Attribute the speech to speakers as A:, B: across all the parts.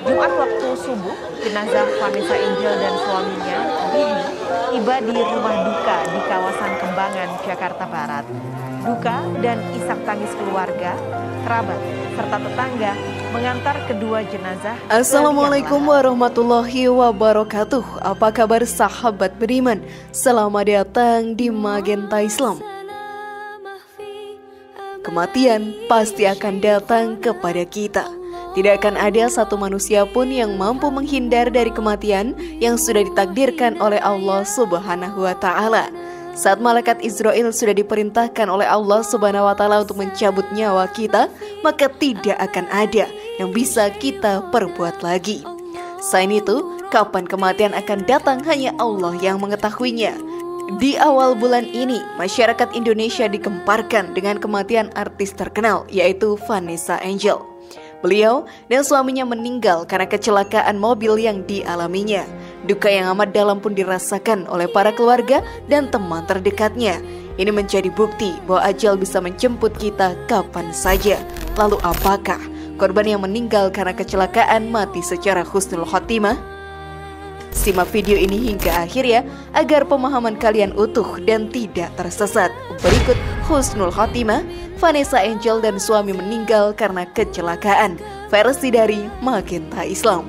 A: Jumat waktu subuh, jenazah Vanessa Angel dan suaminya, Bibi, tiba di rumah duka di kawasan Kembangan, Jakarta Barat. Duka dan isak tangis keluarga, kerabat, serta tetangga mengantar kedua jenazah.
B: Assalamualaikum warahmatullahi wabarakatuh. Apa kabar sahabat beriman? Selamat datang di Magenta Islam. Kematian pasti akan datang kepada kita. Tidak akan ada satu manusia pun yang mampu menghindar dari kematian yang sudah ditakdirkan oleh Allah Subhanahu wa Ta'ala. Saat malaikat Israel sudah diperintahkan oleh Allah Subhanahu wa Ta'ala untuk mencabut nyawa kita, maka tidak akan ada yang bisa kita perbuat lagi. Selain itu, kapan kematian akan datang hanya Allah yang mengetahuinya. Di awal bulan ini, masyarakat Indonesia digemparkan dengan kematian artis terkenal, yaitu Vanessa Angel. Beliau dan suaminya meninggal karena kecelakaan mobil yang dialaminya. Duka yang amat dalam pun dirasakan oleh para keluarga dan teman terdekatnya. Ini menjadi bukti bahwa ajal bisa menjemput kita kapan saja. Lalu apakah korban yang meninggal karena kecelakaan mati secara husnul khotimah? Simak video ini hingga akhir ya, agar pemahaman kalian utuh dan tidak tersesat. Berikut husnul khotimah, Vanessa Angel dan suami meninggal karena kecelakaan, versi dari Magenta Islam.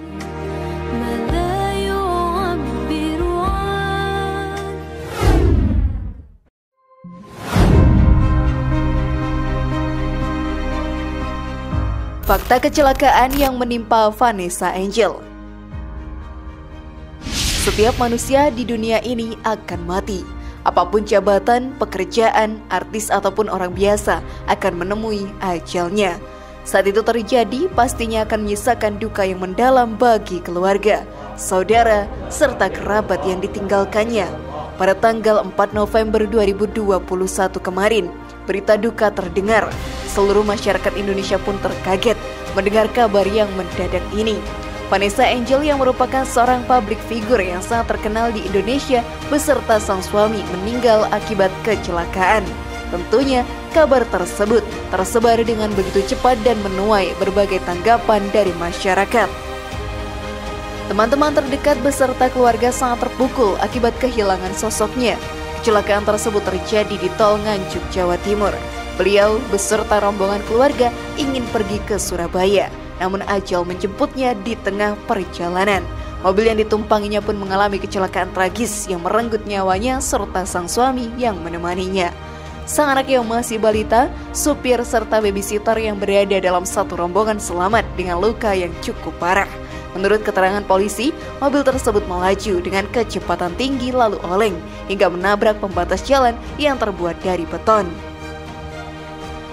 B: Fakta kecelakaan yang menimpa Vanessa Angel. Setiap manusia di dunia ini akan mati. Apapun jabatan, pekerjaan, artis ataupun orang biasa akan menemui ajalnya. Saat itu terjadi, pastinya akan menyisakan duka yang mendalam bagi keluarga, saudara, serta kerabat yang ditinggalkannya. Pada tanggal 4 November 2021 kemarin, berita duka terdengar. Seluruh masyarakat Indonesia pun terkaget mendengar kabar yang mendadak ini. Vanessa Angel yang merupakan seorang publik figur yang sangat terkenal di Indonesia beserta sang suami meninggal akibat kecelakaan. Tentunya kabar tersebut tersebar dengan begitu cepat dan menuai berbagai tanggapan dari masyarakat. Teman-teman terdekat beserta keluarga sangat terpukul akibat kehilangan sosoknya. Kecelakaan tersebut terjadi di Tol Nganjuk, Jawa Timur. Beliau beserta rombongan keluarga ingin pergi ke Surabaya, namun ajal menjemputnya di tengah perjalanan. Mobil yang ditumpanginya pun mengalami kecelakaan tragis yang merenggut nyawanya serta sang suami yang menemaninya. Sang anak yang masih balita, supir serta babysitter yang berada dalam satu rombongan selamat dengan luka yang cukup parah. Menurut keterangan polisi, mobil tersebut melaju dengan kecepatan tinggi lalu oleng hingga menabrak pembatas jalan yang terbuat dari beton.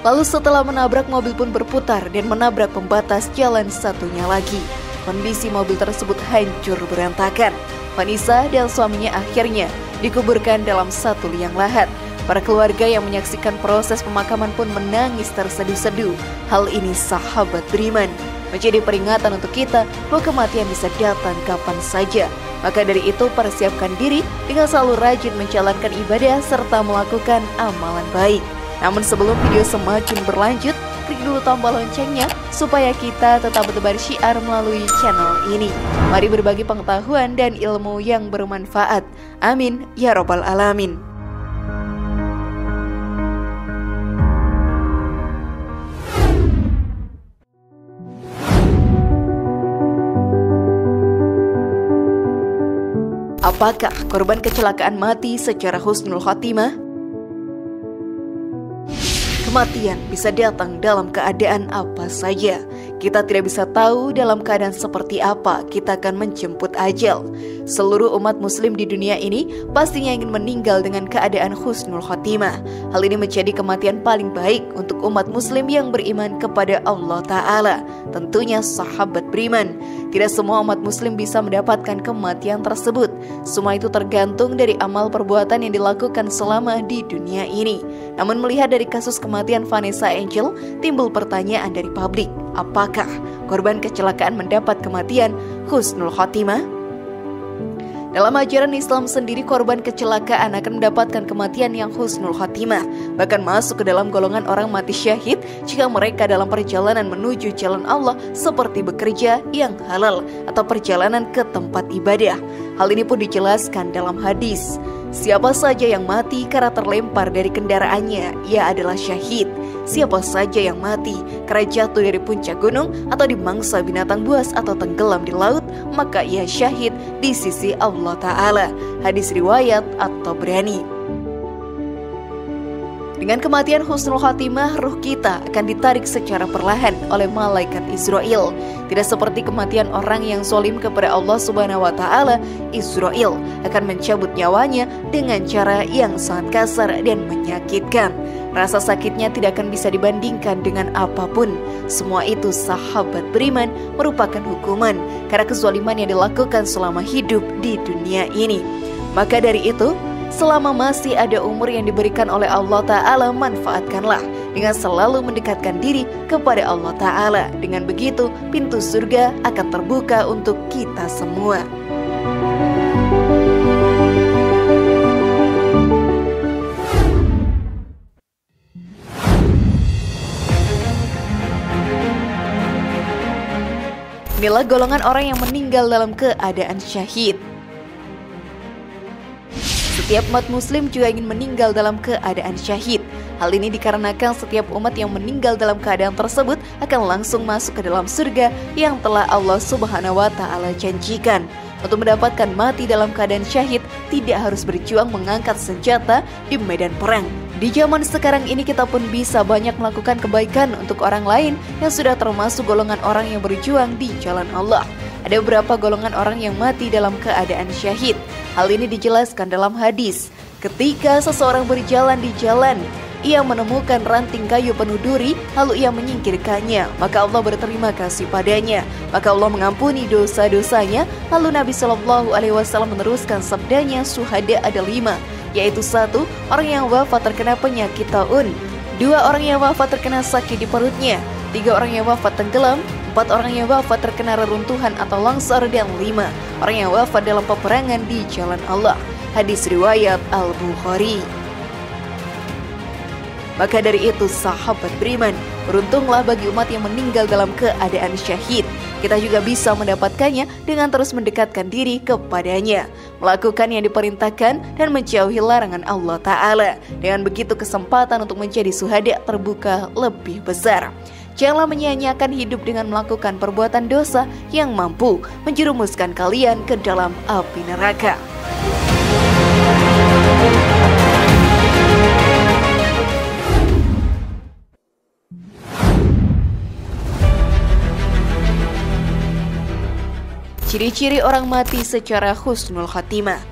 B: Lalu setelah menabrak, mobil pun berputar dan menabrak pembatas jalan satunya lagi. Kondisi mobil tersebut hancur berantakan. Vanessa dan suaminya akhirnya dikuburkan dalam satu liang lahat. Para keluarga yang menyaksikan proses pemakaman pun menangis terseduh-seduh. Hal ini sahabat beriman menjadi peringatan untuk kita bahwa kematian bisa datang kapan saja. Maka dari itu persiapkan diri dengan selalu rajin menjalankan ibadah serta melakukan amalan baik. Namun sebelum video semakin berlanjut, klik dulu tombol loncengnya supaya kita tetap bertebar syiar melalui channel ini. Mari berbagi pengetahuan dan ilmu yang bermanfaat. Amin ya robbal alamin. Apakah korban kecelakaan mati secara husnul khotimah? Kematian bisa datang dalam keadaan apa saja. Kita tidak bisa tahu dalam keadaan seperti apa kita akan menjemput ajal. Seluruh umat muslim di dunia ini pastinya ingin meninggal dengan keadaan husnul khotimah. Hal ini menjadi kematian paling baik untuk umat muslim yang beriman kepada Allah Ta'ala. Tentunya sahabat beriman, tidak semua umat muslim bisa mendapatkan kematian tersebut. Semua itu tergantung dari amal perbuatan yang dilakukan selama di dunia ini. Namun melihat dari kasus kematian Vanessa Angel, timbul pertanyaan dari publik. Apakah korban kecelakaan mendapat kematian husnul khotimah? Dalam ajaran Islam sendiri, korban kecelakaan akan mendapatkan kematian yang husnul khatimah, bahkan masuk ke dalam golongan orang mati syahid jika mereka dalam perjalanan menuju jalan Allah seperti bekerja yang halal atau perjalanan ke tempat ibadah. Hal ini pun dijelaskan dalam hadis. Siapa saja yang mati karena terlempar dari kendaraannya, ia adalah syahid. Siapa saja yang mati karena jatuh dari puncak gunung atau dimangsa binatang buas atau tenggelam di laut, maka ia syahid di sisi Allah Ta'ala. Hadis riwayat At-Tabrani. Dengan kematian husnul khatimah, ruh kita akan ditarik secara perlahan oleh malaikat Israel. Tidak seperti kematian orang yang zalim kepada Allah Subhanahu wa Ta'ala, Israel akan mencabut nyawanya dengan cara yang sangat kasar dan menyakitkan. Rasa sakitnya tidak akan bisa dibandingkan dengan apapun. Semua itu, sahabat beriman, merupakan hukuman karena kezaliman yang dilakukan selama hidup di dunia ini. Maka dari itu, selama masih ada umur yang diberikan oleh Allah Ta'ala, manfaatkanlah dengan selalu mendekatkan diri kepada Allah Ta'ala. Dengan begitu, pintu surga akan terbuka untuk kita semua. Inilah golongan orang yang meninggal dalam keadaan syahid. Setiap umat muslim juga ingin meninggal dalam keadaan syahid. Hal ini dikarenakan setiap umat yang meninggal dalam keadaan tersebut akan langsung masuk ke dalam surga yang telah Allah Subhanahu wa Ta'ala janjikan. Untuk mendapatkan mati dalam keadaan syahid, tidak harus berjuang mengangkat senjata di medan perang. Di zaman sekarang ini kita pun bisa banyak melakukan kebaikan untuk orang lain yang sudah termasuk golongan orang yang berjuang di jalan Allah. Ada beberapa golongan orang yang mati dalam keadaan syahid. Hal ini dijelaskan dalam hadis. Ketika seseorang berjalan di jalan, ia menemukan ranting kayu penuh duri, lalu ia menyingkirkannya, maka Allah berterima kasih padanya, maka Allah mengampuni dosa-dosanya. Lalu Nabi SAW meneruskan sabdanya, syuhada ada 5, yaitu 1. Orang yang wafat terkena penyakit taun, 2. Orang yang wafat terkena sakit di perutnya, 3. Orang yang wafat tenggelam, 4. Orang yang wafat terkena reruntuhan atau longsor, dan 5. Orang yang wafat dalam peperangan di jalan Allah. Hadis riwayat Al-Bukhari. Maka dari itu, sahabat beriman, beruntunglah bagi umat yang meninggal dalam keadaan syahid. Kita juga bisa mendapatkannya dengan terus mendekatkan diri kepadanya, melakukan yang diperintahkan dan menjauhi larangan Allah Ta'ala. Dengan begitu, kesempatan untuk menjadi syuhada terbuka lebih besar. Janganlah menyia-nyiakan hidup dengan melakukan perbuatan dosa yang mampu menjerumuskan kalian ke dalam api neraka. Ciri-ciri orang mati secara husnul khatimah.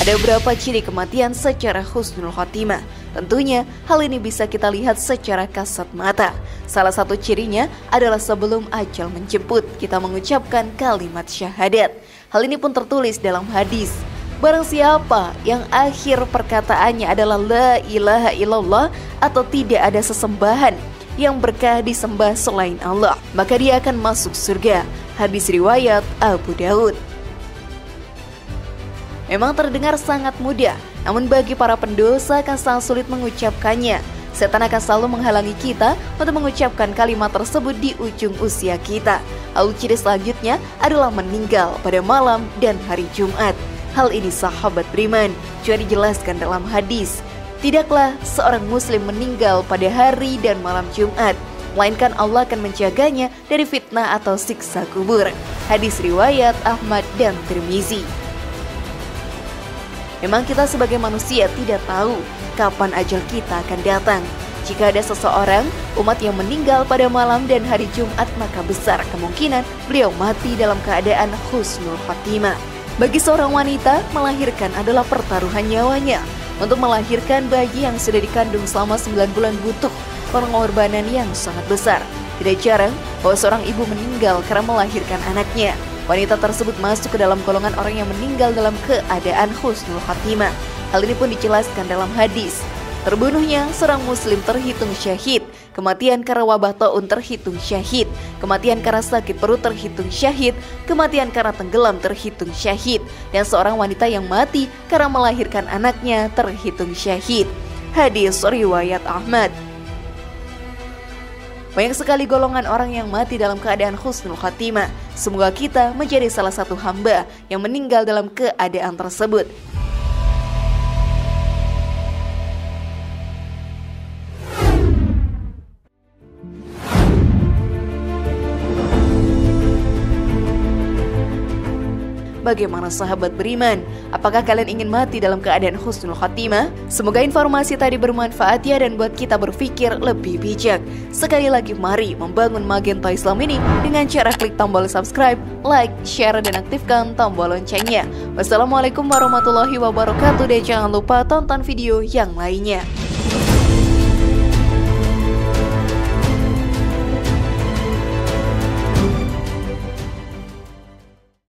B: Ada beberapa ciri kematian secara husnul khatimah. Tentunya hal ini bisa kita lihat secara kasat mata. Salah satu cirinya adalah sebelum ajal menjemput, kita mengucapkan kalimat syahadat. Hal ini pun tertulis dalam hadis. Barang siapa yang akhir perkataannya adalah la ilaha illallah atau tidak ada sesembahan yang berkah disembah selain Allah, maka dia akan masuk surga. Hadis riwayat Abu Daud. Memang terdengar sangat mudah, namun bagi para pendosa akan sangat sulit mengucapkannya. Setan akan selalu menghalangi kita untuk mengucapkan kalimat tersebut di ujung usia kita. Lalu ciri selanjutnya adalah meninggal pada malam dan hari Jumat. Hal ini, sahabat beriman, juga dijelaskan dalam hadis. Tidaklah seorang muslim meninggal pada hari dan malam Jumat, melainkan Allah akan menjaganya dari fitnah atau siksa kubur. Hadis riwayat Ahmad dan Tirmizi. Memang kita sebagai manusia tidak tahu kapan ajal kita akan datang. Jika ada seseorang umat yang meninggal pada malam dan hari Jumat, maka besar kemungkinan beliau mati dalam keadaan husnul khatimah. Bagi seorang wanita, melahirkan adalah pertaruhan nyawanya. Untuk melahirkan bayi yang sudah dikandung selama 9 bulan butuh pengorbanan yang sangat besar. Tidak jarang bahwa seorang ibu meninggal karena melahirkan anaknya. Wanita tersebut masuk ke dalam golongan orang yang meninggal dalam keadaan husnul khatimah. Hal ini pun dijelaskan dalam hadis. Terbunuhnya seorang muslim terhitung syahid. kematian karena wabah taun terhitung syahid, kematian karena sakit perut terhitung syahid, kematian karena tenggelam terhitung syahid, dan seorang wanita yang mati karena melahirkan anaknya terhitung syahid. Hadis riwayat Ahmad. Banyak sekali golongan orang yang mati dalam keadaan husnul khatimah. Semoga kita menjadi salah satu hamba yang meninggal dalam keadaan tersebut. Bagaimana sahabat beriman? Apakah kalian ingin mati dalam keadaan husnul khatimah? Semoga informasi tadi bermanfaat ya dan buat kita berpikir lebih bijak. Sekali lagi mari membangun Magenta Islam ini dengan cara klik tombol subscribe, like, share, dan aktifkan tombol loncengnya. Wassalamualaikum warahmatullahi wabarakatuh dan jangan lupa tonton video yang lainnya.